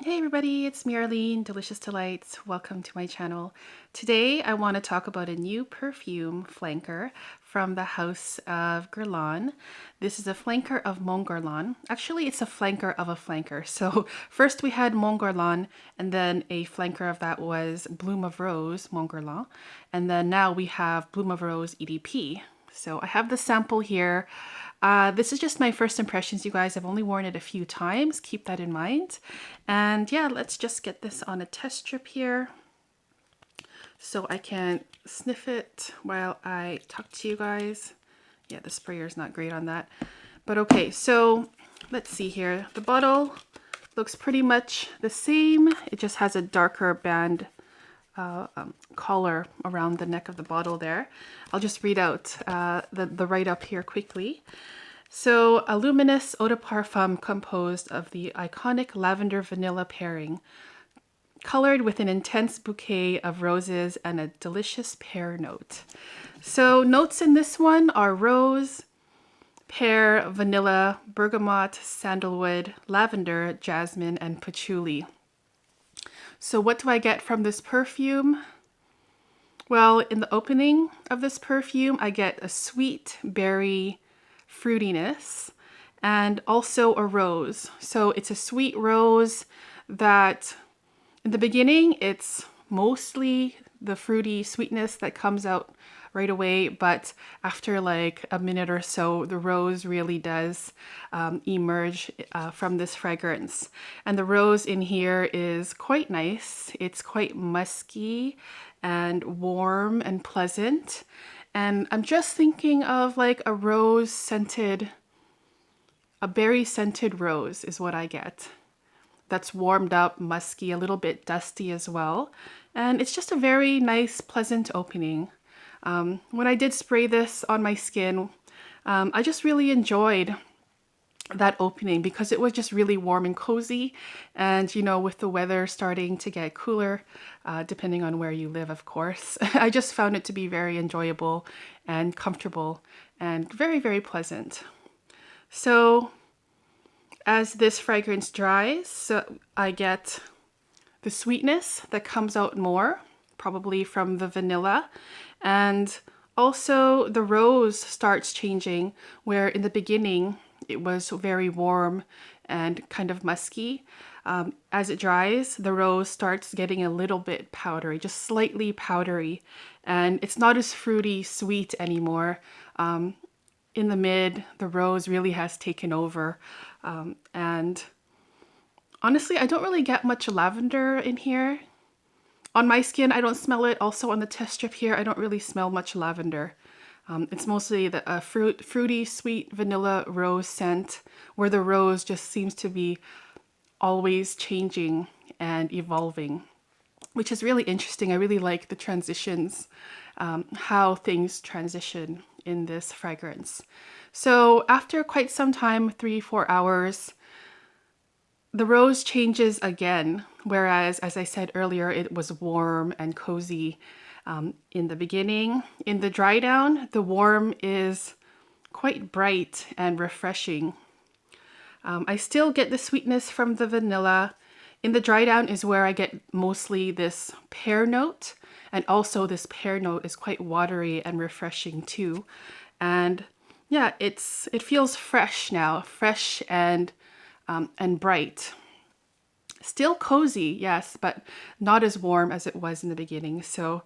Hey everybody, it's me Arlene, Delicious Delights. Welcome to my channel. Today I want to talk about a new perfume flanker from the house of Guerlain. This is a flanker of Mon Guerlain. Actually, it's a flanker of a flanker. So first we had Mon Guerlain, and then a flanker of that was Bloom of Rose, Mon Guerlain. And then now we have Bloom of Rose EDP. So I have the sample here. This is just my first impressions, you guys. I've only worn it a few times. Keep that in mind. And yeah, let's just get this on a test strip here so I can sniff it while I talk to you guys. Yeah, the sprayer is not great on that. But okay, so let's see here. The bottle looks pretty much the same. It just has a darker band collar around the neck of the bottle there. I'll just read out the write-up here quickly. So, a luminous eau de parfum composed of the iconic lavender vanilla pairing, colored with an intense bouquet of roses and a delicious pear note. So, notes in this one are rose, pear, vanilla, bergamot, sandalwood, lavender, jasmine, and patchouli. So what do I get from this perfume? Well, in the opening of this perfume, I get a sweet berry fruitiness and also a rose. So it's a sweet rose that in the beginning, it's mostly the fruity sweetness that comes out right away, but after like a minute or so, the rose really does emerge from this fragrance. And the rose in here is quite nice. It's quite musky and warm and pleasant. And I'm just thinking of like a rose scented, a berry scented rose is what I get. That's warmed up, musky, a little bit dusty as well. And it's just a very nice, pleasant opening. When I did spray this on my skin, I just really enjoyed that opening because it was just really warm and cozy. And, you know, with the weather starting to get cooler, depending on where you live, of course, I just found it to be very enjoyable and comfortable and very, very pleasant. So as this fragrance dries, so I get the sweetness that comes out more, probably from the vanilla, and also the rose starts changing, where in the beginning it was very warm and kind of musky. As it dries, the rose starts getting a little bit powdery, just slightly powdery, and it's not as fruity sweet anymore. In the mid, the rose really has taken over, and honestly, I don't really get much lavender in here. On my skin, I don't smell it. Also on the test strip here, I don't really smell much lavender. It's mostly the fruity, sweet vanilla rose scent, where the rose just seems to be always changing and evolving, which is really interesting. I really like the transitions, how things transition in this fragrance. So after quite some time, 3-4 hours, the rose changes again, whereas, as I said earlier, it was warm and cozy in the beginning. In the dry down, the warm is quite bright and refreshing. I still get the sweetness from the vanilla. In the dry down is where I get mostly this pear note, and also this pear note is quite watery and refreshing too. And yeah, it feels fresh now, fresh and bright. Still cozy, yes, but not as warm as it was in the beginning. So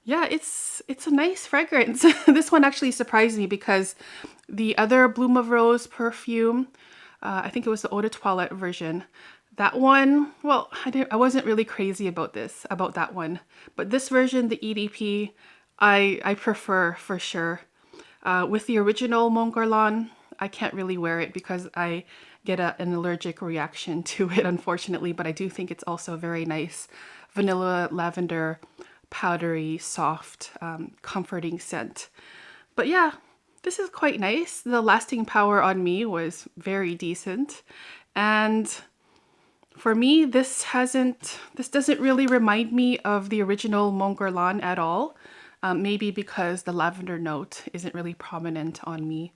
yeah, it's a nice fragrance. This one actually surprised me because the other Bloom of Rose perfume, I think it was the Eau de Toilette version. That one, well, I wasn't really crazy about that one. But this version, the EDP, I prefer for sure. With the original Mon Guerlain, I can't really wear it because I get an allergic reaction to it, unfortunately, but I do think it's also very nice. Vanilla, lavender, powdery, soft, comforting scent. But yeah, this is quite nice. The lasting power on me was very decent. And for me, this doesn't really remind me of the original Mon Guerlain at all. Maybe because the lavender note isn't really prominent on me.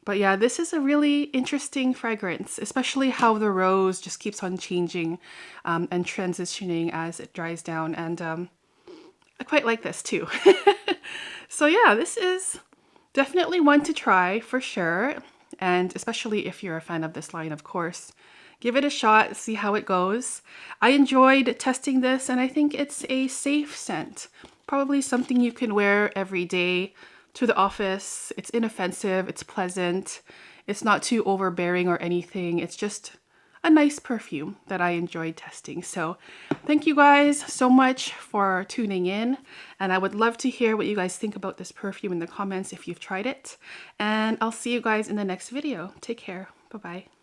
But yeah, this is a really interesting fragrance, especially how the rose just keeps on changing and transitioning as it dries down. And I quite like this too. So yeah, this is definitely one to try for sure. And especially if you're a fan of this line, of course, give it a shot, see how it goes. I enjoyed testing this and I think it's a safe scent. Probably something you can wear every day to the office. It's inoffensive, it's pleasant, it's not too overbearing or anything. It's just a nice perfume that I enjoyed testing. So thank you guys so much for tuning in. And I would love to hear what you guys think about this perfume in the comments if you've tried it. And I'll see you guys in the next video. Take care. Bye-bye.